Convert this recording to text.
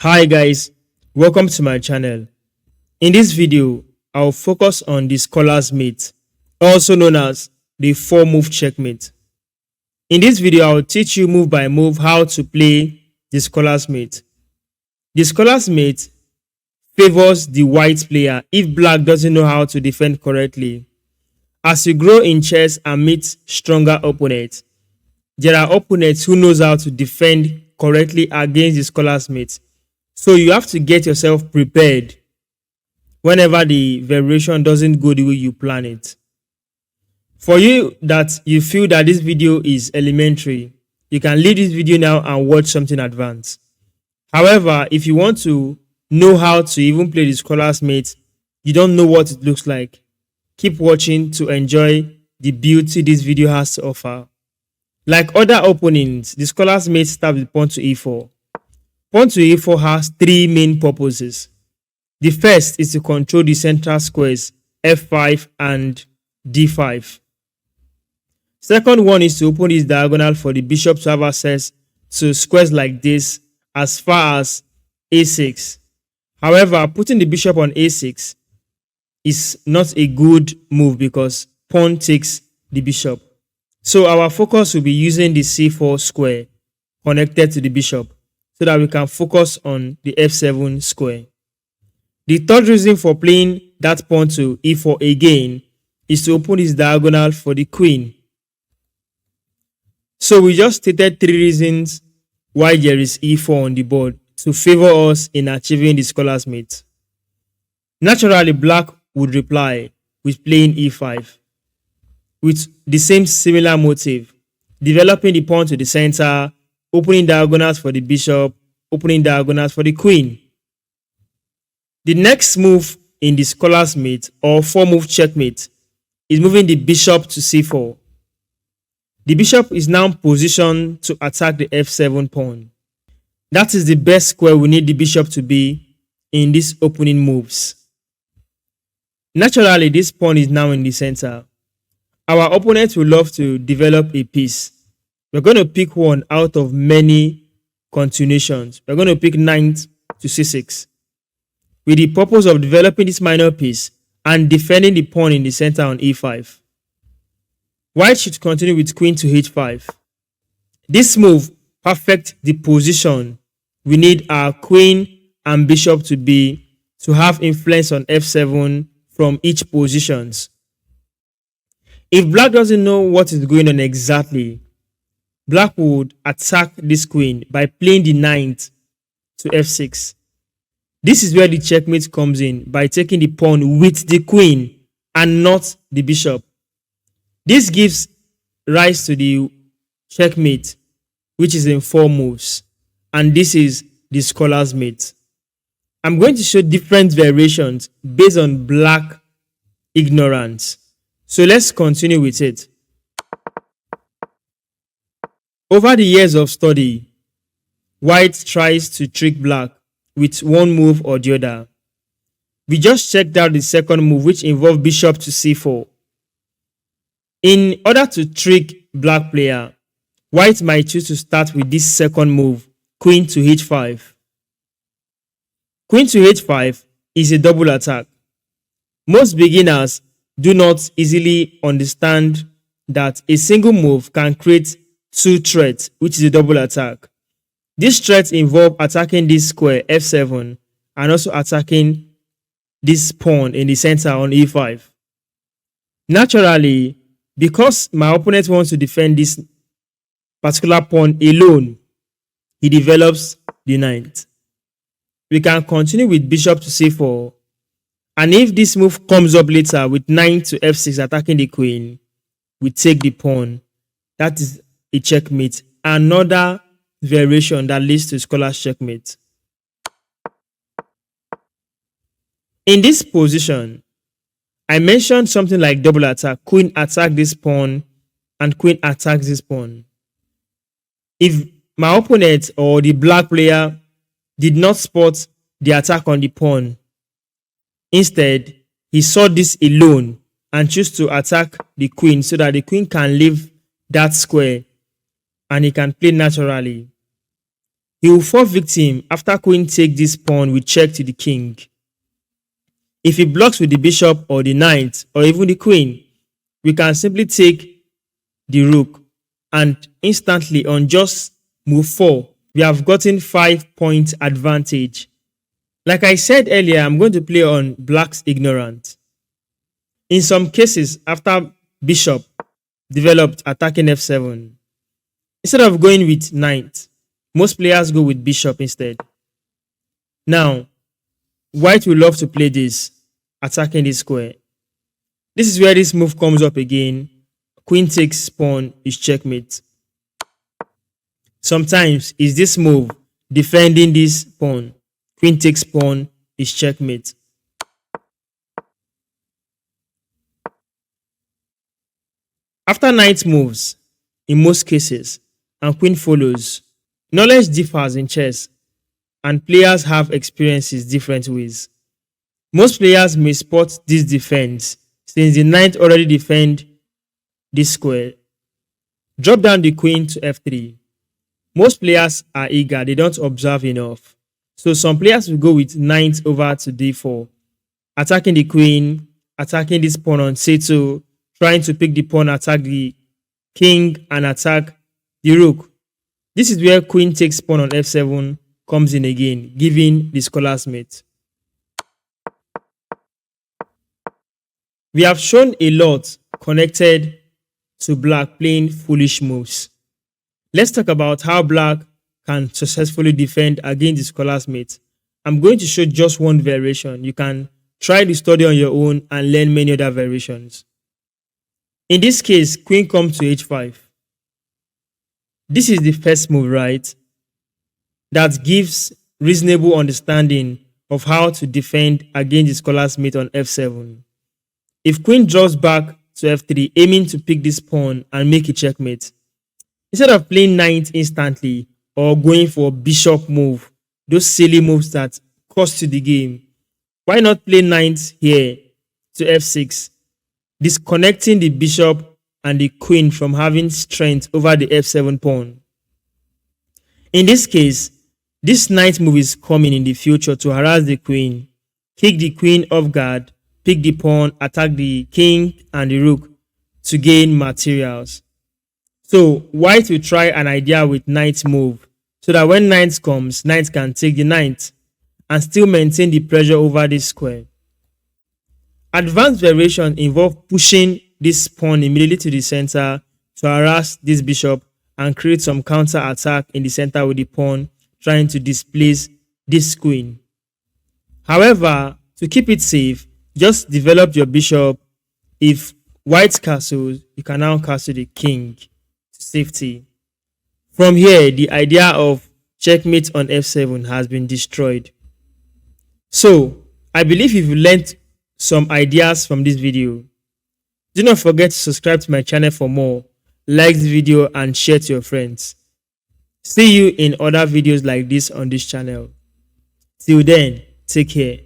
Hi guys, welcome to my channel. In this video, I'll focus on the scholar's mate, also known as the 4-move checkmate. In this video, I'll teach you move by move how to play the scholar's mate. The scholar's mate favors the white player if black doesn't know how to defend correctly. As you grow in chess and meet stronger opponents, there are opponents who knows how to defend correctly against the scholar's mate. So you have to get yourself prepared whenever the variation doesn't go the way you plan it. For you that you feel that this video is elementary, you can leave this video now and watch something advanced. However, if you want to know how to even play the scholar's mate, you don't know what it looks like, keep watching to enjoy the beauty this video has to offer. Like other openings, the scholar's mate starts with pawn to e4. Pawn to e4 has three main purposes. The first is to control the central squares f5 and d5. Second one is to open this diagonal for the bishop to have access to squares like this as far as a6. However, putting the bishop on a6 is not a good move because pawn takes the bishop. So our focus will be using the c4 square connected to the bishop, so that we can focus on the f7 square. The third reason for playing that pawn to e4 again is to open this diagonal for the queen. So we just stated three reasons why there is e4 on the board to favor us in achieving the scholar's mate. Naturally, black would reply with playing e5 with the same similar motive, developing the pawn to the center, opening diagonals for the bishop, opening diagonals for the queen. The next move in the scholar's mate or 4-move checkmate is moving the bishop to c4. The bishop is now positioned to attack the f7 pawn. That is the best square we need the bishop to be in these opening moves. Naturally, this pawn is now in the center. Our opponent will love to develop a piece. We're going to pick one out of many continuations. We're going to pick knight to c6 with the purpose of developing this minor piece and defending the pawn in the center on e5. White should continue with queen to h5. This move perfects the position we need our queen and bishop to be to have influence on f7 from each positions. If black doesn't know what is going on exactly, black would attack this queen by playing the knight to f6. This is where the checkmate comes in, by taking the pawn with the queen and not the bishop. This gives rise to the checkmate, which is in 4 moves, and this is the scholar's mate. I'm going to show different variations based on black ignorance. So let's continue with it. Over the years of study, white tries to trick black with one move or the other. We just checked out the second move, which involved bishop to c4. In order to trick black player, white might choose to start with this second move, queen to h5. Queen to h5 is a double attack. Most beginners do not easily understand that a single move can create 2 threats, which is a double attack. These threats involve attacking this square f7 and also attacking this pawn in the center on e5. Naturally, because my opponent wants to defend this particular pawn alone, he develops the knight. We can continue with bishop to c4, and if this move comes up later with knight to f6 attacking the queen, we take the pawn. That is a checkmate. Another variation that leads to scholar's checkmate. In this position, I mentioned something like double attack. Queen attack this pawn and queen attacks this pawn. If my opponent or the black player did not spot the attack on the pawn, instead, he saw this alone and chose to attack the queen so that the queen can leave that square and he can play naturally. He will fall victim after queen take this pawn with check to the king. If he blocks with the bishop or the knight or even the queen, we can simply take the rook, and instantly on just move 4, we have gotten 5-point advantage. Like I said earlier, I'm going to play on black's ignorant. In some cases, after bishop developed attacking f7, instead of going with knight, most players go with bishop instead. Now, white will love to play this, attacking this square. This is where this move comes up again. Queen takes pawn is checkmate. Sometimes is this move defending this pawn. Queen takes pawn is checkmate. After knight moves, in most cases, and queen follows, knowledge differs in chess, and players have experiences different ways. Most players may spot this defense since the knight already defend this square. Drop down the queen to f3. Most players are eager, they don't observe enough. So some players will go with knight over to d4, attacking the queen, attacking this pawn on c2, trying to pick the pawn, attack the king, and attack the rook. This is where queen takes pawn on f7 comes in again, giving the scholar's mate. We have shown a lot connected to black playing foolish moves. Let's talk about how black can successfully defend against the scholar's mate. I'm going to show just one variation. You can try to study on your own and learn many other variations. In this case, queen comes to h5. This is the first move, right? That gives reasonable understanding of how to defend against the scholar's mate on f7. If queen draws back to f3, aiming to pick this pawn and make a checkmate, instead of playing knight instantly or going for a bishop move, those silly moves that cost you the game, why not play knight here to f6, disconnecting the bishop and the queen from having strength over the f7 pawn? In this case, this knight move is coming in the future to harass the queen, kick the queen off guard, pick the pawn, attack the king and the rook to gain materials. So white will try an idea with knight move so that when knight comes, knight can take the knight and still maintain the pressure over this square. Advanced variation involve pushing this pawn immediately to the center to harass this bishop and create some counter attack in the center with the pawn trying to displace this queen. However, to keep it safe, just develop your bishop. If white castles, you can now castle the king to safety. From here, the idea of checkmate on f7 has been destroyed. So, I believe if you learned some ideas from this video, do not forget to subscribe to my channel for more, like this video and share to your friends. See you in other videos like this on this channel. Till then, take care.